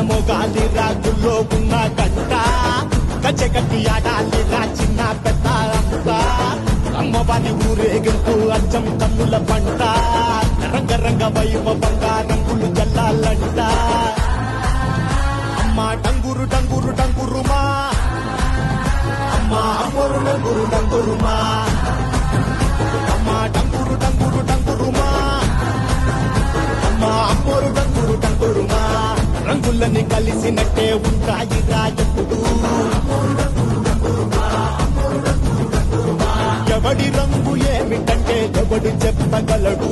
మొగాలి రాజుల్లో ఉన్న గంట గచ్చగట్టి ఆడాలి రా చిన్న పెద్ద అంతా అమ్మవారి ఊరేగింపు అచ్చం కన్నుల పంట రంగరంగ వైభవంగా రంగులు జల్లాలంట అమ్మ డంగురు డంగురు డంగురుమా అమ్మ అమ్మోరు డంగురు డంగురుమా అమ్మ డంగురు డంగురు డంగురుమా అమ్మ అమ్మోరు డంగురు డంగురుమా రంగులని కలిసినట్టే ఉంటాయి రాజపుడు ఎవడి రంగు ఏమిటంటే ఎవడు చెప్పగలడు